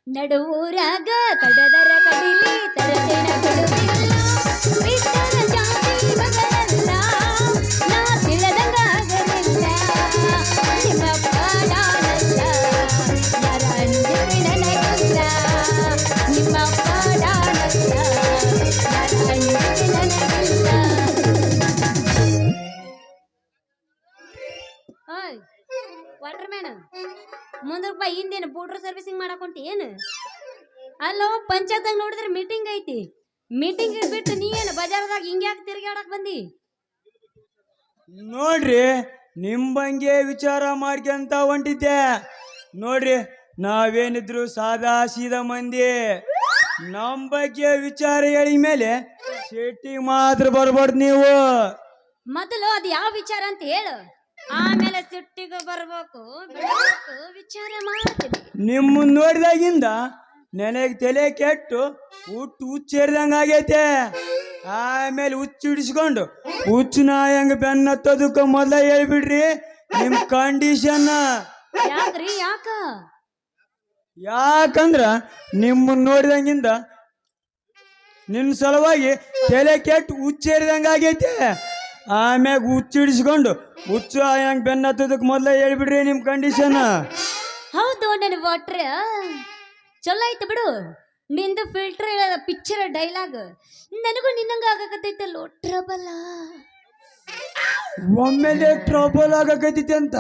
ನಡುವೂರಾಗ ಕಡದರ ಕಡಿಲಿ ತರತೇನ ಬಿಡುವಿಲ್ಲ ಬಿಟ್ಟರ ಜಾತಿ ಮಗನಲ್ಲ ನಾ ತಿಳಿದಂಗಾಗಲಿಲ್ಲ ನಿಮ್ಮಪ್ಪ ನಾನಲ್ಲ ಯಾರ ಅಂಜಿಕೆ ನನಗಿಲ್ಲ ನಿಮ್ಮಪ್ಪ ನಾನಲ್ಲ ಯಾರ ಅಂಜಿಕೆ ನನಗಿಲ್ಲ. ಓಯ್ ವಾಟರ್ ಮ್ಯಾನ್ ಮುಂದಕ್ಕೆ ಹಿಂದೇನು ಪೌಡ್ರ್ ಸರ್ವಿಸಿಂಗ್ ಮಾಡಕೊಂಟಿ ಏನು? ಅಲ್ಲೋ ಪಂಚಾಯತ್ದಾಗ ನೋಡಿದ್ರೆ ಮೀಟಿಂಗ್ ಐತಿ, ಮೀಟಿಂಗ್ ಬಿಟ್ಟು ನೀ ಏನು ಬಜಾರ್ದಾಗ ಹಿಂಗ್ಯಾಕೆ ತಿರ್ಗಾಡಕ್ ಬಂದಿ? ನೋಡ್ರಿ ನಿಮ್ ಬಗ್ಗೆ ವಿಚಾರ ಮಾಡ್ಕೊಂತ ಹೊಂಟಿದ್ದೆ. ನೋಡ್ರಿ ನಾವೇನಿದ್ರು ಸಾದಾ ಸೀದಾ ಮಂದಿ, ನಮ್ ಬಗ್ಗೆ ವಿಚಾರ ಹೇಳಿ ಮೇಲೆ ಸಿಟಿ ಮಾತ್ರ ಬರ್ಬಾರ್ದು ನೀವು. ಮೊದಲು ಅದು ಯಾವ ವಿಚಾರ ಅಂತ ಹೇಳು, ಆಮೇಲೆ ಸಿಟ್ಟಿಗೆ ಬರ್ಬೇಕು ವಿಚಾರ ಮಾಡ್ತೀನಿ. ನಿಮ್ಮ ನೋಡಿದಾಗಿಂದ ನನಗೆ ತಲೆ ಕೆಟ್ಟು ಹುಚ್ಚೇರ್ದಂಗ ಆಗೈತೆ. ಆಮೇಲೆ ಹುಚ್ಚು ಹಿಡಿಸ್ಕೊಂಡು ಹುಚ್ಚು ಹೆಂಗ ಬೆನ್ನ ಹತ್ತೋದಕ್ಕೆ ಮೊದಲ ಹೇಳ್ಬಿಡ್ರಿ ನಿಮ್ ಕಂಡೀಷನ್. ಯಾಕ್ರಿ ಯಾಕ? ಯಾಕಂದ್ರ ನಿಮ್ಮ ನೋಡಿದಂಗಿಂದ ನಿನ್ನ ಸಲುವಾಗಿ ತಲೆ ಕೆಟ್ಟು ಹುಚ್ಚೇರಿದಂಗ ಆಗೈತೆ. ಆಮ್ಯಾಗ ಹುಚ್ಚು ಹಿಡಿಸ್ಕೊಂಡು ಹುಚ್ಚು ಹೆಂಗ್ ಬೆನ್ನ ಹತ್ತೋದಕ್ಕೆ ಮೊದಲ ಹೇಳ್ಬಿಡ್ರಿ ನಿಮ್ ಕಂಡೀಷನ್. ಹೌದು ನನ್ನ ವಾಟ್ರ ಚಲೋ ಐತೆ ಬಿಡು, ನಿಂದು ಫಿಲ್ಟರ್ ಪಿಕ್ಚರ್ ಡೈಲಾಗ್ ನನಗೂ ನಿನ್ನಂಗ ಆಗಕತ್ತೈತಲ್ಲ ಟ್ರಬಲ್. ಒಮ್ಮೆಲೆ ಟ್ರಬಲ್ ಆಗಕತ್ತೈತಿ ಅಂತ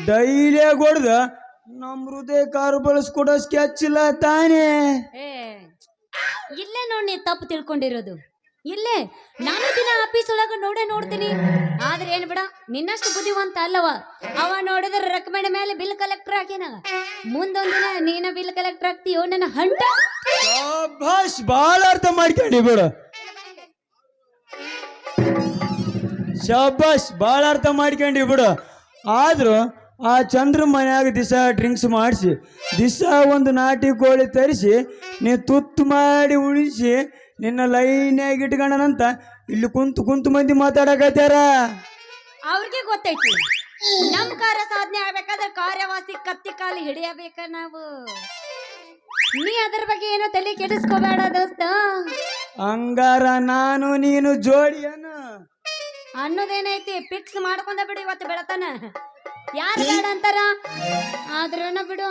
ಡೈಲಿ ಹೊಡ್ದ ನಮ್ ಹೃದಯ ಕಾರು ಬಳಸ್ಕೊಡೋ ಸ್ಕೆಚ್ ಇಲ್ಲ ತಾನೇ. ಇಲ್ಲೇ ನೋಡಿ ನೀ ತಪ್ಪು ತಿಳ್ಕೊಂಡಿರೋದು. ಇಲ್ಲೇ ನಾನು ದಿನ ಆಫೀಸ್ ಒಳಗ ನೋಡ್ತೀನಿ, ಆದ್ರೆ ಏನ್ ಬಿಡ ನಿನ್ನಷ್ಟು ಬುದ್ಧಿವಂತ ಅಲ್ಲವ. ಅವ ನೋಡಿದ್ರೆ ರೆಕಮೆಂಡ್ ಮೇಲೆ ಬಿಲ್ ಕಲೆಕ್ಟರ್ ಹಾಕಿನ, ಮುಂದೊಂದ್ ದಿನ ನೀನ ಬಿಲ್ ಕಲೆಕ್ಟರ್ ಆಗ್ತೀಯೋ ನನ್ನ ಹಂಟ. ಭಾಷ್ ಬಾಳ ಅರ್ಥ ಮಾಡ್ಕೊಂಡಿ ಬಿಡು, ಶಾಬಾಷ್ ಬಾಳ ಅರ್ಥ ಮಾಡ್ಕೊಂಡಿ ಬಿಡು. ಆದ್ರೂ ಆ ಚಂದ್ರ ಮನ್ಯಾಗ ದಿವಸ ಡ್ರಿಂಕ್ಸ್ ಮಾಡಿಸಿ ದಿವಸ ಒಂದು ನಾಟಿ ಕೋಳಿ ತರಿಸಿ ನೀ ತುತ್ತು ಮಾಡಿ ಉಳಿಸಿ ನಿನ್ನ ಲೈನ್ಯಾಗ ಇಟ್ಕೊಂಡನಂತ ಇಲ್ಲಿ ಕುಂತು ಮಂದಿ ಮಾತಾಡಕತ್ಯಾರ. ಅವ್ರಿಗೆ ಗೊತ್ತೈತಿ ನಮ್ ಕಾರ್ಯ ಸಾಧನೆ ಆಗ್ಬೇಕಾದ್ರೆ ಕಾರ್ಯವಾಸಿ ಕತ್ತಿ ಕಾಲು ಹಿಡಿಯಬೇಕ ನಾವು. ನೀ ಅದ್ರ ಬಗ್ಗೆ ಏನೋ ತಲೆ ಕೆಡಿಸ್ಕೋಬೇಡ ದೋಸ್ತ. ಹಂಗಾರ ನಾನು ನೀನು ಜೋಡಿ ಅನ್ನೋದೇನೈತಿ ಫಿಕ್ಸ್ ಮಾಡ್ಕೊಂಡ ಬಿಡು ಇವತ್ತು ಬೆಳತಾನ. ಯಾರು ಬೇಡ ಅಂತಾರ, ಆದ್ರೂನ ಬಿಡು.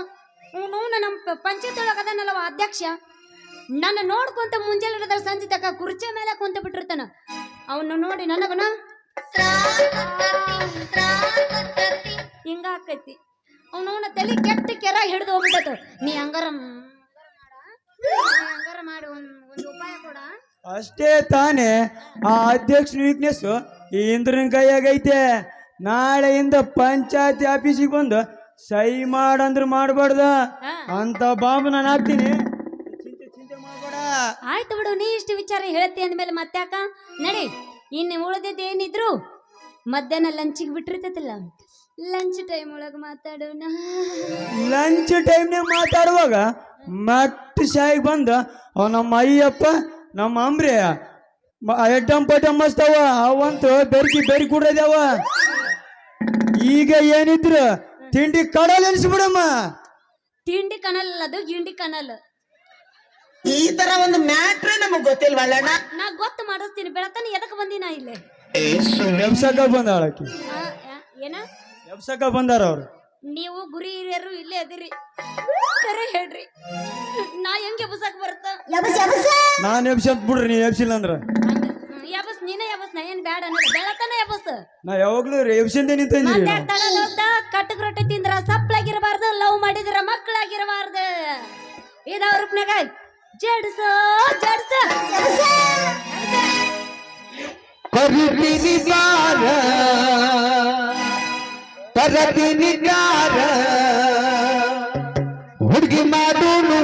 ನಮ್ಮ ಪಂಚಾಯತ್ ಒಳಗ ಅದನ್ನಲ್ಲವ ಅಧ್ಯಕ್ಷ, ನನ್ನ ನೋಡ್ಕೊಂತ ಮುಂಜಾನೆ ಸಂಜೆ ತಕ ಕುರ್ಚಿ ಮೇಲೆ ಕುಂತ ಬಿಟ್ಟಿರ್ತಾನ. ಅವನು ನೋಡಿ ನನಗನ ಹಿಂಗ ಆಕೈತಿ. ಅವನವನ ತಲೆ ಕೆಟ್ಟ ಕೆರ ಹಿಡಿದು ಹೋಗ್ಬಿಟ್ಟತು. ನೀ ಹಂಗಾರ ಮಾಡಿ ಒಂದು ಉಪಾಯ ಕೊಡ. ಅಷ್ಟೇ ತಾನೇ ಆ ಅಧ್ಯಕ್ಷನ ವೀಕ್ನೆಸ್ ಈ ಇಂದ್ರನ ಕೈಯಾಗೈತೆ. ನಾಳೆಯಿಂದ ಪಂಚಾಯತಿ ಆಫೀಸಿಗೆ ಬಂದು ಸಹಿ ಮಾಡಂದ್ರ ಮಾಡಬಾರ್ದ ಅಂತ ಬಾಂಬ್ ನಾನು ಹಾಕ್ತೀನಿ. ಚಿಂತೆ ಮಾಡಬೇಡ. ಆಯ್ತು ಬಿಡು, ನೀ ಇಷ್ಟು ವಿಚಾರ ಹೇಳ್ತಿ ಅಂದ್ಮೇಲೆ ಮತ್ತಾಕ ನಡಿ. ಇನ್ನು ಉಳಿದಿದ್ದು ಏನಿದ್ರು ಮಧ್ಯಾಹ್ನ ಲಂಚಿಗೆ ಬಿಟ್ಟಿರ್ತೈತಲ್ಲ, ಲಂಚ್ ಟೈಮ್ ಒಳಗೆ ಮಾತಾಡೋಣ. ಲಂಚ್ ಟೈಮ್ನಾಗ ಮಾತಾಡುವಾಗ ಮಟ್ ಶಾಯಿಗೆ ಬಂದ ಅವ ನಮ್ಮ ಅಯ್ಯಪ್ಪ ನಮ್ಮ ಅಂಬ್ರಿ ಎಡ್ಡಂ ಪಟಂ ಮಸ್ತವ ಅವಂತೂ ಬೆರ್ಕಿ ಕುಡ್ರದವ. ಈಗ ಏನಿದ್ರು ತಿಂಡಿ ಕಡಲ್ ಎನಿಸ್ಬಿಡಮ್ಮ. ತಿಂಡಿ ಕನಲ್ ಅದು ಗಿಂಡಿ ಕನಲ್. ಈ ತರ ಒಂದು ಮ್ಯಾಟ್ರೇ ನಮಗ್ ಗೊತ್ತಿಲ್ವಲ್ಲ. ನಾ ಗೊತ್ತು ಮಾಡಿಸ್ತೀನಿ. ಬೆಳತಾನೆ ಎದಕ್ ಬಂದಿನ ಇಲ್ಲೇ ಎಬ್ಸಕ ಬಂದಾಳಕಿ. ಏನ ಎಬ್ಸಕ ಬಂದಾರ ಅವ್ರು. ನೀವು ಗುರಿ ಹಿರಿಯರು ಇಲ್ಲೇ ಅದಿರಿ, ಕರೆ ಹೇಳ್ರಿ. ನಾ ಹೆಂಗ್ ಎಬ್ಸಕ್ ಬರುತ್ತ? ನಾನ್ ಎಬ್ಸಂತ ಬಿಡ್ರಿ, ನೀ ಎಬ್ಸಿಲ್ಲ ಅಂದ್ರ ಎಬಸ್ ನೀನೇ ಎಬಸ್. ನಾ ಏನ್ ಬ್ಯಾಡ ಅನ್ನೋದು ಬೆಳತಾನೆ ಎಬಸ್. ನಾ ಯಾವಾಗ್ಲೂ ಎಬ್ಸಿಂದ ನಿಂತ ಕಟ್ಟಕ್ ರೊಟ್ಟಿ ತಿಂದ್ರ ಸಪ್ಲಾಗಿರಬಾರ್ದು, ಲವ್ ಮಾಡಿದ್ರ ಮಕ್ಕಳಾಗಿರಬಾರ್ದು. ಇದಾವ ರೂಪನಾಗ ಜಡ್ಸ ಹುಡುಗಿ ಮಾಡೋನು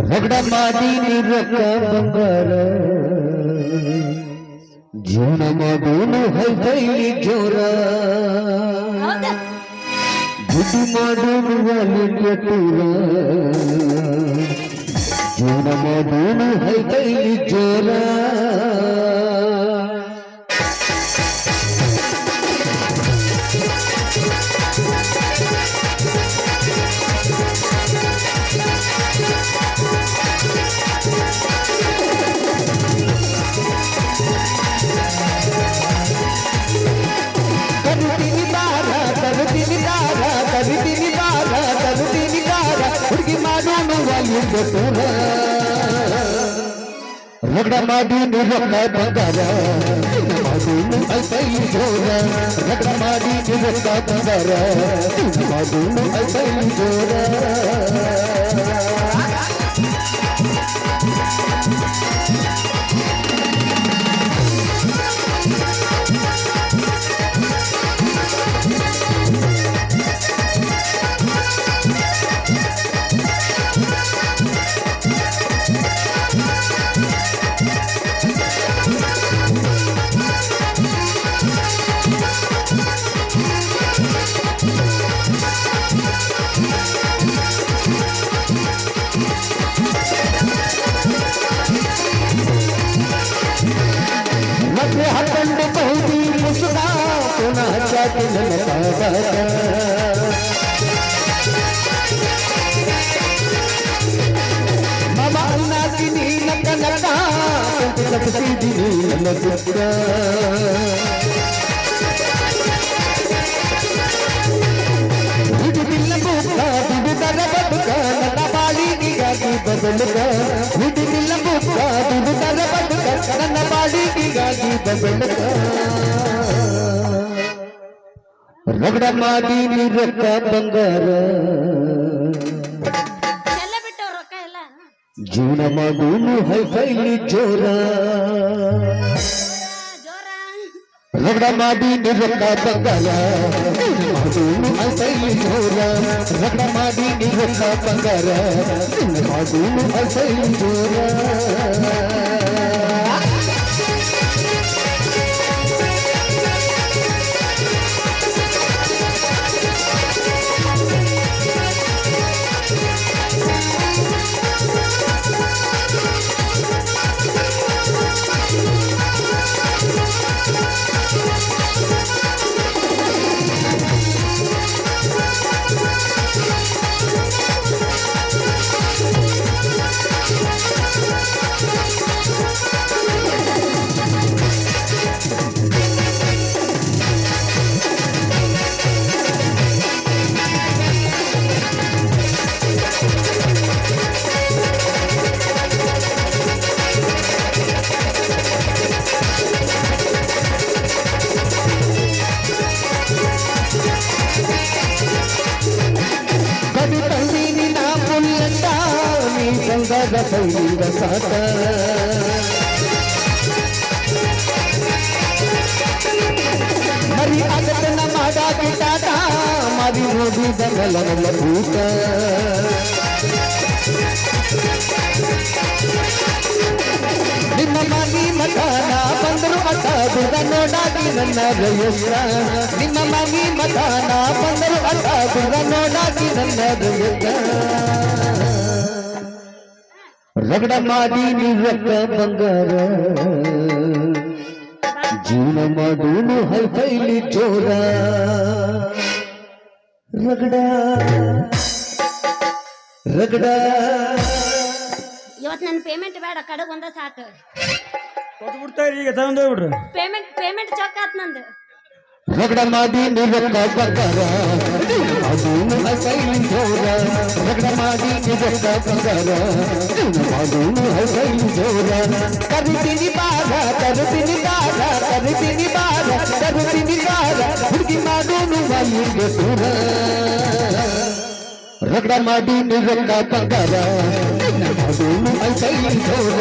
ರಗಡ ಮಾಡಿ ರೊಕ್ಕ ಬಂಗಾರ ಜೀವನ ಮಾಡೋನು ಹೈದೈಲಿ ಜೋರ ದುಡ್ಡು ಮಾಡೋನು ವಾಲಿಂಡಿಯ ಟೂರ ಜೀವನ ಮಾಡೋನು ಹೈದೈಲಿ ಜೋರ. ಹಿಂದೆ ತೂರ ರಗಡ ಮಾಡಿ ನಿರಕ್ಕ ಬಂಗಾರ ಮಧುನು ಐತೈಲಿ ಜೋರ ರಗಡ ಮಾಡಿ ನಿರಕ್ಕ ಬಂಗಾರ ಮಧುನು ಐತೈಲಿ ಜೋರ ಮತ್ತೆ ಹಾಕೊಂಡು ಬಹುದಿ ಮುಸುಗ ಪುನಃ ಚಾಟಿ ನನ್ನ ಪಾದ ಮಮ ಅನ್ನಾಗಿನಿ ನಕ್ಕ ನಕ್ಕ ಕಟ್ಟಿಸಿದಿನಿ ನನ್ನ ದುಃಖ ಹಿಡಿದಿಲ್ಲ ಬುಕ್ಕ ದುಡಿದರ ಬದುಕ ನನ್ನ ಬಾಳಿಗೆಗಾಗಿ ಬದಲುಕ ಹಿಡಿದಿಲ್ಲ ಬುಕ್ಕ ದುಡಿದರ ಬದುಕ ನನ್ನ ಬಾಳಿಗೆಗಾಗಿ ಬದಲುಕ ರಗಡ ಮಾಡಿ ನಿರಕ್ಕ ಬಂಗಾರ ಎಲ್ಲ ಬಿಟ್ಟು ರೊಕ್ಕ ಎಲ್ಲ ಜೀವನ ಮಾಡೋನು ಹೈಫೈಲಿ ಜೋರ ಜೋರ ರಗಡ ಮಾಡಿ ನಿರಕ್ಕ ಬಂಗಾರ ಮಾಡೋನು ಹೈಫೈಲಿ ಜೋರ ರಗಡ ಮಾಡಿ ನಿರಕ್ಕ ಬಂಗಾರ ಮಾಡೋನು ಹೈಫೈಲಿ ಜೋರ ಕವಿತಂದಿನಿ ನಾ ಪುಲ್ಲಂತ ನೀ ಸಂಗದ ಕೈಲಿಂದ ಸಾಟ ಮರಿ ಆಗತನ ಮಾಡಾಕಿಟ್ಟಾಟ ಮರಿ ಹೋಗಿ ದಂಗಲವಲ್ಲ ಭೂತ ನಿಮ್ಮ ಮನಿ ಮಠನ ಬಂದರು ಅಟ ದುರ್ಗ ನೋಡಾಗಿ ನನ್ನ ರಯಸ್ರ ನಿಮ್ಮ ಮನಿ ಮಠನ ಬಂದರು ಅಟ ದುರ್ಗ ನೋಡಾಗಿ ನನ್ನ ರಯಸ್ರ ರಗಡ ಮಾಡಿ ನಿರಕ್ಕ ಬಂಗಾರ ಜೀವನ ಮಾಡೋನು ಹೈಫೈಲಿ ಜೋರ ರಗಡ ರಗಡ ಇವತ್ತು ನನ್ನ ಪೇಮೆಂಟ್ ಬೇಡ ಕಡಗ್ ಒಂದ ಸಾಕು ಕೊಟ್ಬಿಡ್ತಾರೆ ಈಗ ತಗೊಂಡೋಗ್ಬಿಡ್ರಿ ಪೇಮೆಂಟ್ ಚೊಕ್ಕ ಆತ್ ನಂದು ರಗಡ ಮಾಡಿ ನಿರಕ್ಕ ಬಂಗಾರ ಮಾಡೋನು ಹೈಫೈಲಿ ಜೋರ ರಗಡ ಮಾಡಿ ನಿರಕ್ಕ ಬಂಗಾರ ಮಾಡೋನು ಹೈಫೈಲಿ ಜೋರ ಕರಿತೀನಿ ಬಾರ ಕರಿತೀನಿ ಬಾರ ಕರಿತೀನಿ ಬಾರ ಕರಿತೀನಿ ಬಾರ ಹುಡುಗಿ ಮಾಡೋನು ವಾಲಿಗೆ ದೂರ ರಗಡ ಮಾಡಿ ನಿರಕ್ಕ ಬಂಗಾರ ಮಾಡೋನು ಹೈಫೈಲಿ ಜೋರ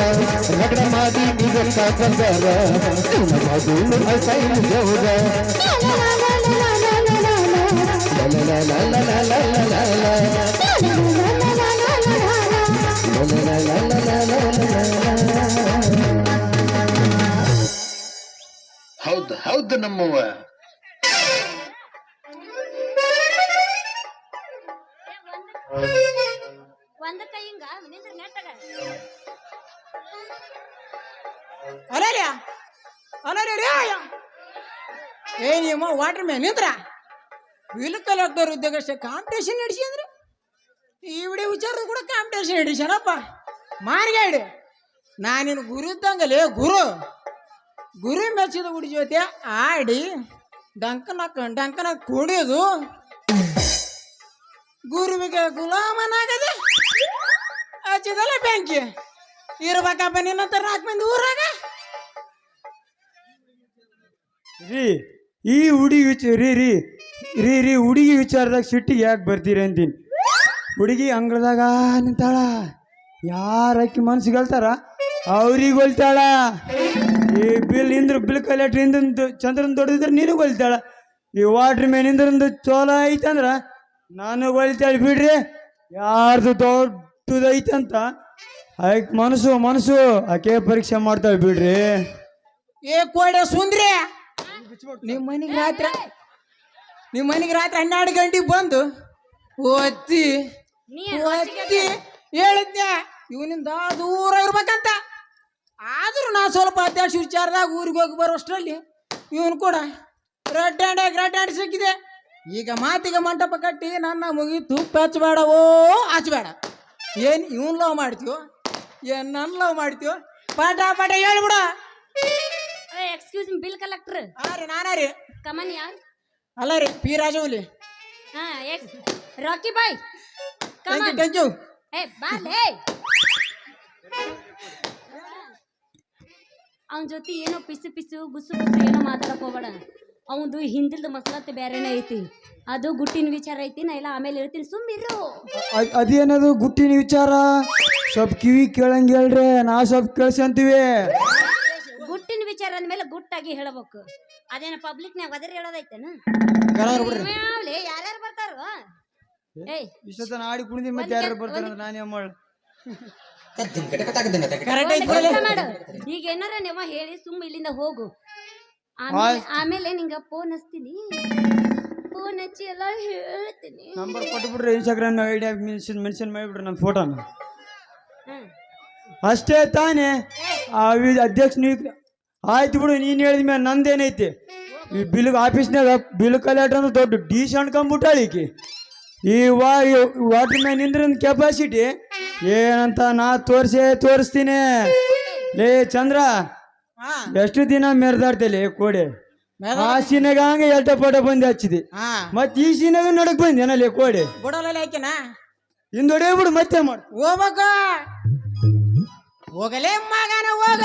ರಗಡ ಮಾಡಿ ನಿರಕ್ಕ ಬಂಗಾರ ಮಾಡೋನು ಹೈಫೈಲಿ ಜೋರ ಹೌದು ಹೌದು ನಮ್ಮವ್ವ ಒಂದ ಕೈ ಹಿಂಗ ನಿಂದ್ರ ನೆಟ್ಟಗ ಏ ನಿಮ್ಮ ವಾಟರ್ ಮ್ಯಾನ್ ನಿಂತ್ರ ವೀಲ್ ಕಲೆಕ್ಟರ್ ಉದ್ಯೋಗಷ್ಟ ಕಾಂಪಿಟೇಷನ್ ನಡೆಸಿ ಅಂದ್ರೆ ಈ ವಿಡಿಯೋ ವಿಚಾರದ ಕೂಡ ಕಾಂಪಿಟೇಷನ್ ನಡೆಸ್ಯಾನಪ್ಪ ಮಾರ್ಗಾಡಿ ನಾನಿನ್ನು ಗುರು ಇದ್ದಂಗಲೇ ಗುರು ಮೆಚ್ಚಿದ ಹುಡಿ ಜೊತೆ ಆಡಿ ಡಂಕನ ಕುಡಿಯೋದು ಗುರುವಿಗೆ ಗುಲಾಮನಾಗದೆ ಹಚ್ಚಿದಲ್ಲ ಬ್ಯಾಂಕಿ ಇರ್ಬೇಕಪ್ಪ ನಿನ್ನಂತ 4 ಮಂದಿ ಊರಾಗ. ರೀ ಈ ಹುಡುಗಿ ರೀ ಹುಡುಗಿ ವಿಚಾರದಾಗ ಸಿಟ್ಟಿಗೆ ಯಾಕೆ ಬರ್ತೀರಿ ಅಂತೀನಿ. ಹುಡುಗಿ ಅಂಗಳದಾಗ ನಿಂತಾಳ, ಯಾರಕ್ಕಿ ಮನ್ಸಿಗೆ ಹೇಳ್ತಾರ ಅವ್ರಿಗೆ ಹೊಲ್ತಾಳ. ಈ ಬಿಲ್ ಕಲೆಕ್ಟ್ರ್ ಹಿಂದಿಂದ ಚಂದ್ರನ್ ದೊಡ್ಡದಿದ್ರೆ ನೀನು ಹೊಲ್ತಾಳ. ಈ ವಾಟ್ರ್ ಮ್ಯಾನ್ ಇಂದ್ರಂದು ಚೋಲ ಐತಂದ್ರ ನಾನು ಹೊಲ್ತಾಳೆ ಬಿಡ್ರಿ. ಯಾರ್ದು ದೊಡ್ಡದೈತಂತ ಆಯ್ತು ಮನಸ್ಸು ಆಕೆ ಪರೀಕ್ಷೆ ಮಾಡ್ತಾಳೆ ಬಿಡ್ರಿ. ಏ ಕೋಡೆ ಸುಂದ್ರಿ, ನಿಮ್ಮ ಮನೆಗೆ ರಾತ್ರಿ 12 ಗಂಟೆಗೆ ಬಂದು ಒತ್ತಿ ನೀ ಹೇಳಿದ್ನೆ ಇವನಿಂದ ದೂರ ಇರ್ಬೇಕಂತ. ಆದ್ರೂ ನಾ ಸ್ವಲ್ಪ ಅಧ್ಯಕ್ಷ ವಿಚಾರದಾಗ ಊರಿಗೆ ಹೋಗಿ ಬರೋಷ್ಟರಲ್ಲಿ ಇವನು ಕೂಡ ರೆಡ್ ಹ್ಯಾಂಡ್ ಸಿಕ್ಕಿದೆ. ಈಗ ಮಾತಿಗೆ ಮಂಟಪ ಕಟ್ಟಿ ನನ್ನ ಮುಗಿತು ಹಚ್ಚಬೇಡವೋ ಹಚ್ಚಬೇಡ. ಏನು ಇವನ್ ಲವ್ ಮಾಡ್ತೀವೋ ಏನು ನನ್ನ ಲವ್ ಮಾಡ್ತೀವೋ ಪಾಠ ಹೇಳ್ಬಿಡ. Excuse me, bill collector. ರೀ ನಾನಾ ರೀ. ಕಮನ್ ಯಾರ್? ಅಲ್ಲ ರೀ ಪಿ ರಾಜಮೌಲಿ. ಹಾ, Rocky boy come on. Thank you. ಏ ಬಾಲೆ, ಅವನ ಜೊತೆ ಏನೋ ಪಿಸು ಗುಸು ಏನೋ ಮಾತಾಡಕ್ ಹೋಗ್ಬೇಡ. ಅವಂದು ಹಿಂದಿಲ್ದ ಮಸಲತ್ತೆ ಬೇರೆನೇ ಐತಿ, ಅದು ಗುಟ್ಟಿನ ವಿಚಾರ ಐತಿ. ನಾ ಎಲ್ಲ ಆಮೇಲೆ ಹೇಳ್ತೀನಿ, ಸುಮ್ಮಿರು. ಅದೇನದು ಗುಟ್ಟಿನ ವಿಚಾರ? ಸ್ವಲ್ಪ ಕಿವಿ ಕೇಳಂಗ ಹೇಳ್ರಿ, ನಾ ಸ್ವಲ್ಪ ಕೇಳ್ಸಂತೀವಿ. ಗುಟ್ಟಿನ ವಿಚಾರ ಅಂದ್ಮೇಲೆ ಗುಟ್ಟಾಗಿ ಹೇಳಬೇಕು. ಅದೇನ ಪಬ್ಲಿಕ್ನಾಗ ಒದರಿ ಹೇಳೋದೈತೇನ? ಯಾರ್ಯಾರು ಬರ್ತಾರೋ? ಏಯ್ ಇಷ್ಟೊತ್ತ ಆಡಿ ಕುಣಿದಿ ಮತ್ತೆ ಯಾರು ಬರ್ತಾರ ನಾನೇ ಮಾಡ. ಮಾಡು, ಈಗ ಏನಾರ ನೀವು ಹೇಳಿ ಸುಮ್ಮ ಇಲ್ಲಿಂದ ಹೋಗು. ಆಮೇಲೆ ನಿಂಗ ಫೋನ್ ಹಚ್ತೀನಿ, ಫೋನ್ ಹಚ್ಚಿ ಎಲ್ಲ ಹೇಳ್ತೀನಿ. ನಂಬರ್ ಕೊಟ್ಬಿಡ್ರಿ, ಇನ್ಸ್ಟಾಗ್ರಾಮ್ ಐಡಿಯಾ ಮೆನ್ಷನ್ ಮಾಡಿಬಿಡ್ರಿ ನನ್ನ ಫೋಟೋನ. ಅಷ್ಟೇ ತಾನೇ ಅಧ್ಯಕ್ಷ ನೀವು. ಆಯ್ತು ಬಿಡು, ನೀನು ಹೇಳಿದ ಮೇಲೆ ನಂದೇನೈತಿ. ಈ ಆಫೀಸ್ನಾಗ ಬಿಲ್ ಕಲೆಕ್ಟರ್ ಅಂದ್ರೆ ದೊಡ್ಡ ಡೀಸ್ ಅನ್ಕೊಂಡ್ಬಿಟ್ಟಾಳಿಕಿ. ಈ ವಾಟರ್ ಮ್ಯಾನ್ ಇಂದ್ರ ಕೆಪಾಸಿಟಿ ಏನಂತ ನಾ ತೋರಿಸ್ತೀನಿ. ಲೇ ಚಂದ್ರ, ಎಷ್ಟು ದಿನ ಮೆರೆದಾಡ್ತೇಲಿ ಕೋಡೆ. ಆ ಸೀನಾಗ ಹಂಗೆ ಎಲ್ಟ ಪಟ ಬಂದು ಹಚ್ಚಿದಿ, ಮತ್ ಈ ಸೀನಾಗ ನಡಕ್ ಬಂದೇನಲ್ಲಿ ಕೋಡೆ ಹಿಂದೊಡೆ ಬಿಡು. ಮತ್ತೆ ಮಾಡು ಹೋಗಲೇ ಮಗನ ಹೋಗ.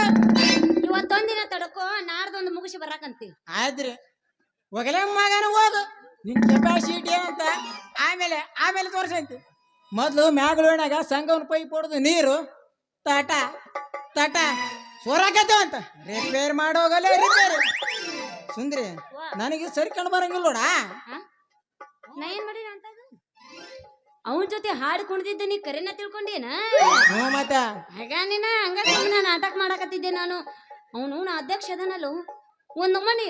ಇವತ್ತೊಂದಿನ ತಡಕೋ, ನಾಡ್ದೊಂದು ಮುಗಿಸಿ ಬರಾಕಂತಿ. ಆಯ್ತ್ರಿ, ಹೋಗಲೇ ಮಗನ ಹೋಗ. ನಿನ್ ಕೆಪಾಸಿಟಿ ಅಂತ ಆಮೇಲೆ ತೋರ್ಸಂತಿ. ಮೊದ್ಲು ಮ್ಯಾಗಳೊಳಗ ಸಂಘವನ್ನ ಪೈಪ್ ಹೊಡೆದು ನೀರು ತಟ ಸೋರಾಕತ್ತೇವ ಅಂತ ರಿಪೇರ್ ಮಾಡೋಗಲೇ ರಿಪೇರ್. ಸುಂದ್ರಿ, ನನಗೆ ಸರಿಕೊಂಡು ಬರಂಗಿಲ್ಲ ನೋಡ. ನಾ ಏನ್ ಮಾಡಿ ಅಂತ ಅವನ ಜೊತೆ ಹಾಡು ಕುಣಿದಿದ್ದ ನೀ ಕರೆನ ತಿಳ್ಕೊಂಡೇನ? ಮತ್ತ ಹಾಗ ನೀನ ಹಂಗ ಸುಮ್ಮನೆ ನಾಟಕ ಮಾಡಕತ್ತಿದ್ದೆ ನಾನು. ಅವನು ನಾ ಅಧ್ಯಕ್ಷ ಅದನಲ್ಲೋ, ಒಂದು ಮನಿ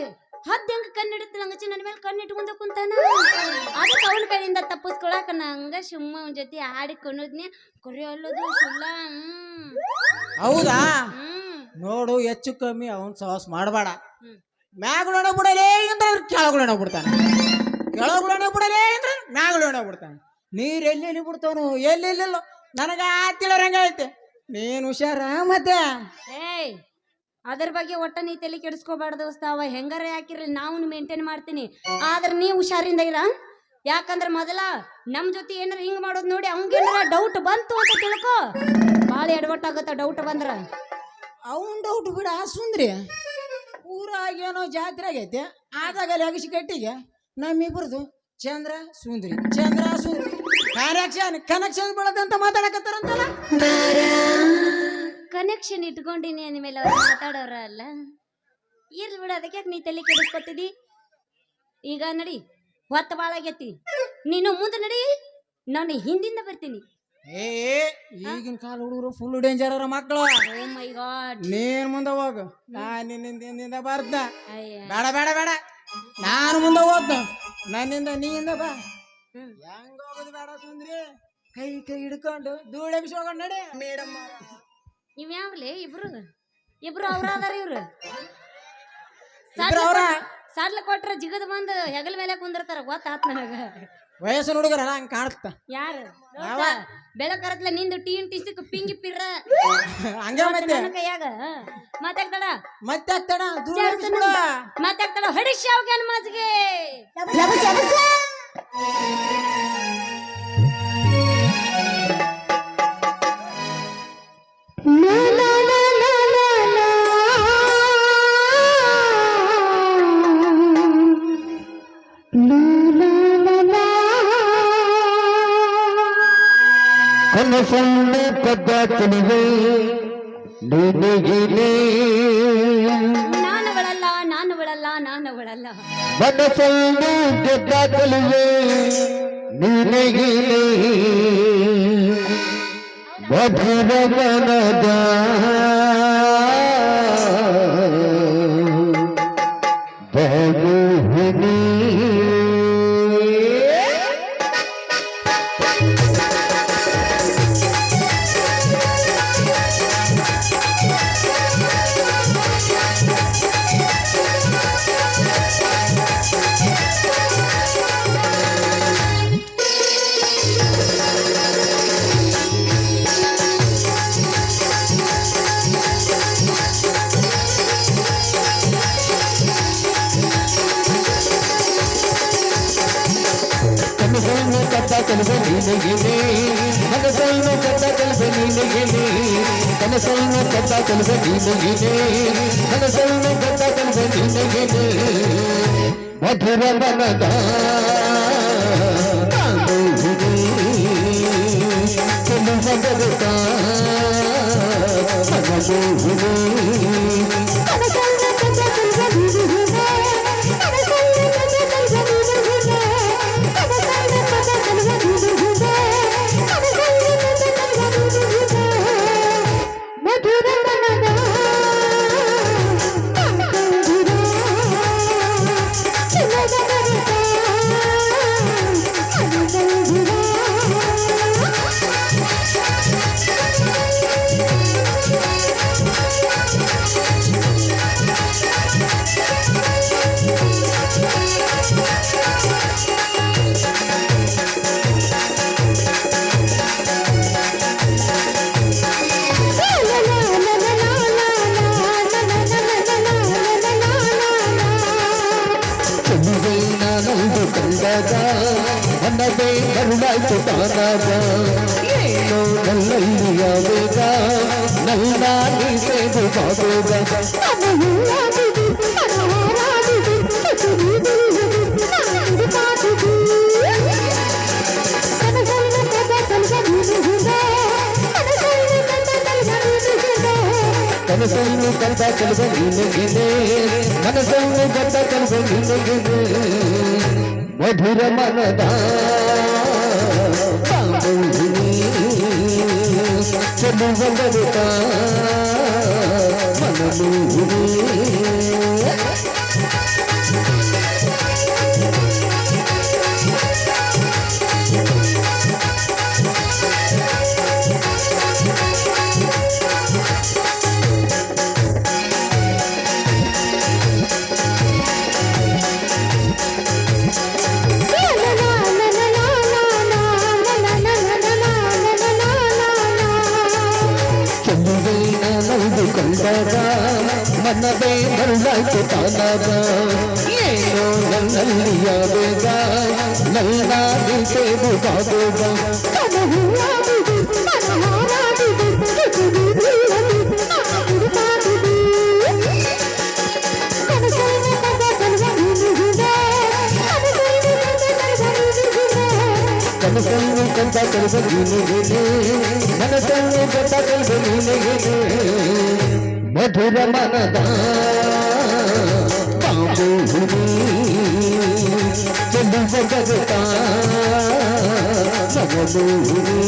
ಹದ್ದು ಹೆಂಗ ಕಣ್ಣಿಡುತ್ತಿಲ್ಲ ಹಂಗಚ್ಚಿ ನನ್ನ ಮೇಲೆ ಕಣ್ಣಿಟ್ಕೊಂಡ ಕುಂತಾನ. ಅದಕ್ಕೆ ಅವನ ಕೈಯಿಂದ ತಪ್ಪಿಸ್ಕೊಳಕ ನಾ ಹಂಗ ಸುಮ್ಮ ಅವನ ಜೊತೆ ಹಾಡಿ ಕುಣಿದ್ನಿ. ಕೊರಿಯಲ್ಲದು ಸುಳ್ಳ. ಹೌದಾ? ನೋಡು, ಹೆಚ್ಚು ಕಮ್ಮಿ ಅವನ್ ಸಾಹಸ ಮಾಡಬೇಡ. ಮ್ಯಾಗಳೊಣ ಬಿಡಲೇ ಅಂದ್ರೆ ಕೆಳಗೊಳಣ ಬಿಡ್ತಾನೆ, ಕೆಳಗೊಳಣ ಬಿಡಲೇ ಅಂದ್ರೆ ಮ್ಯಾಗಳೊಣ ಬಿಡ್ತಾನೆ. ನೀರು ಎಲ್ಲೆಲ್ಲಿ ಬಿಡ್ತಾವನು ಎಲ್ಲೆಲ್ಲಿಲ್ಲ ನನಗ ತಿಳರಂಗ ಐತೆ. ನೀನು ಹುಷಾರ ಮತ್ತೆ. ಏಯ್, ಅದ್ರ ಬಗ್ಗೆ ಒಟ್ಟ ನೀ ತಲೆ ಕೆಡಿಸ್ಕೋಬೇಡ ದೋಸ್ತ. ಅವ ಹೆಂಗಾರ ಯಾಕಿರ್ಲಿ ನಾವು ಮೇಂಟೈನ್ ಮಾಡ್ತೀನಿ. ಆದ್ರೆ ನೀ ಹುಷಾರಿಂದ ಇರ. ಯಾಕಂದ್ರೆ ಮೊದಲ ನಮ್ ಜೊತೆ ಏನಾರ ಹಿಂಗ್ ಮಾಡೋದು ನೋಡಿ ಅವಂಗೇನಾರ ಡೌಟ್ ಬಂತು ಅಂತ ತಿಳ್ಕೊ, ಭಾಳ ಎಡವಟ್ಟಾಗತ್ತ ಡೌಟ್ ಬಂದ್ರ. ಅವನ್ ಡೌಟ್ ಬಿಡ ಸುಂದ್ರಿ. ಊರಾಗೇನೋ ಜಾತ್ರೆ ಆಗೈತೆ, ಆದಾಗ ಅಗಸಿ ಕಟ್ಟಿಗೆ ನಮ್ಮಿಬ್ರದು ಚಂದ್ರ ಸುಂದ್ರಿ ಕನೆಕ್ಷನ್ ಬೆಳದಂತ ಮಾತಾಡಕತ್ತಾರಂತಲ್ಲ. ಕನೆಕ್ಷನ್ ಇಟ್ಕೊಂಡಿನಿ ಅಂದ್ಮೇಲೆ ಅವ್ರು ಮಾತಾಡೋರ ಅಲ್ಲ. ಇರ್ಲಿ ಬಿಡ, ಅದಕ್ಕೆ ನೀ ತಲೆ ಕೆಡಿಸ್ಕೊತಿದಿ. ಈಗ ನಡಿ, ಹೊತ್ತ ಭಾಳ ಆಗೈತಿ. ನೀನು ಮುಂದೆ ನಡಿ, ನಾನು ಹಿಂದಿಂದ ಬರ್ತೀನಿ. ಈಗಿನ ಕಾಲ ಹುಡುಗರು ಫುಲ್ ಡೇಂಜರ್ ಅವರ ಮಕ್ಕಳು. ಓ ಮೈ ಗಾಡ್, ನೀನ್ ಮುಂದೆ ಹೋಗು, ನಾನ್ ನಿನ್ನಿಂದ ಬರ್ದ. ಬೇಡ ಬೇಡ ಬೇಡ, ನಾನು ಮುಂದೆ ಹೋದ್ನ, ನನ್ನಿಂದ ನೀಯಿಂದ ಬಾ. ಹೆಂಗ ಹೋಗೋದು ಬೇಡ ಸುಂದ್ರಿ, ಕೈ ಹಿಡ್ಕೊಂಡು ಧೂಳೆಬಿಸೋಗ ನಡೆ. ಮೇಡಮ್ ನೀವ್ ಯಾವ್ಲೇ ಇಬ್ರು ಅವ್ರ ಅದಾರ. ಇವ್ರು ಸಾಡ್ಲ ಕೊಟ್ರ ಜಿಗದ್ ಬಂದು ಹೆಗಲ್ ಮೇಲೆ ಕುಂದಿರ್ತಾರ. ಗೊತ್ತಾತ್ ನನಗ. ವಯಸ್ಸಿನ ಹುಡುಗರಲ್ಲ ಹಂಗ ಕಾಣುತ್ತ. ಯಾರು ಬೆಳಕರತ್ಲ ನಿಂದು ಟೀನ್ ಟಿಸಿಕ್ ಪಿಂಗಿ ಪಿರ್ರ ಹಂಗ ಮತ್ತೆ ಕೈಯಾಗ ಮಾತಾಡ್ತಾಳ. ಮಾತಾಡ್ತಾಳ ಹೊಡಿಸಿ ಅವ್ಗೇನ್ ಮಾತಿಗೆ. ಕನಸನ್ನು ಕದ್ದ ತಿಳಿವೆ ನೀನಿಗಿನೇ ನಾನವಳಲ್ಲ ನಾನವಳಲ್ಲ ನಾನವಳಲ್ಲ ಮನಸ್ಸನ್ನು ಗೆದ್ದ ತಿಳಿವೆ ನೀನಿಗಿನೇ ಮಧುರ ಮನದ ಬಹುಹುನಿ ಕನಸನ್ನು ಕದ್ದ ಕಲಿವೆ ನೀನಿಗಿನೇ ಮನಸ್ಸನ್ನು ಕದ್ದ ಕಲಿವೆ ನೀನಿಗಿನೇ ಕನಸನ್ನು ಕದ್ದ ಕಲಿವೆ ನೀನಿಗಿನೇ ಕನಸನ್ನು ಕದ್ದ ಕಲಿವೆ ನೀನಿಗಿನೇ ಮಧುರ ಮನದ ಕೆಲಸ ಬರುತ್ತ ಮನದೇ ಕರುಣಾಯ್ತು ತಾನಾಗ ಏನೋ ನಲ್ಲಲ್ಲಿಯ ಬೇಗ ನನ್ನ ನೀಸೇದು ಬಾಬೇಗ ಕನಸನ್ನು ಕದ್ದ ಕಲಿವ ನೀನಿಗಿನೇ ಮನಸ್ಸನ್ನು ಕದ್ದ ಕಲಿವ ನೀನಿಗಿನೇ ಮಧುರ ಮನದ ಚೆಲುವ ಬರುತ್ತ ಮನಮೂರಿ ಕೊಂಡಾಗ ಮನವೇ ಮರುಳಾಯ್ತು ತಾನಾಗ ಏನೋ ನನ್ನಲ್ಲಿಯ ಬೇಗ ನನ್ನ ನಿಂತೇದು ಬಾಬೇಗ ಕನಸನ್ನು ಕಂದ ಕಲಿವ ನೀನಿಗಿನೇ ಮನಸ್ಸನ್ನು ಕಂದ ಕಲಿವ ನೀನಿಗಿನೇ ಮಧುರ ಮನದ ಬಾಬುಹುನಿ ಚೆಲುವ ಜಗತ ಮಗದೂರಿ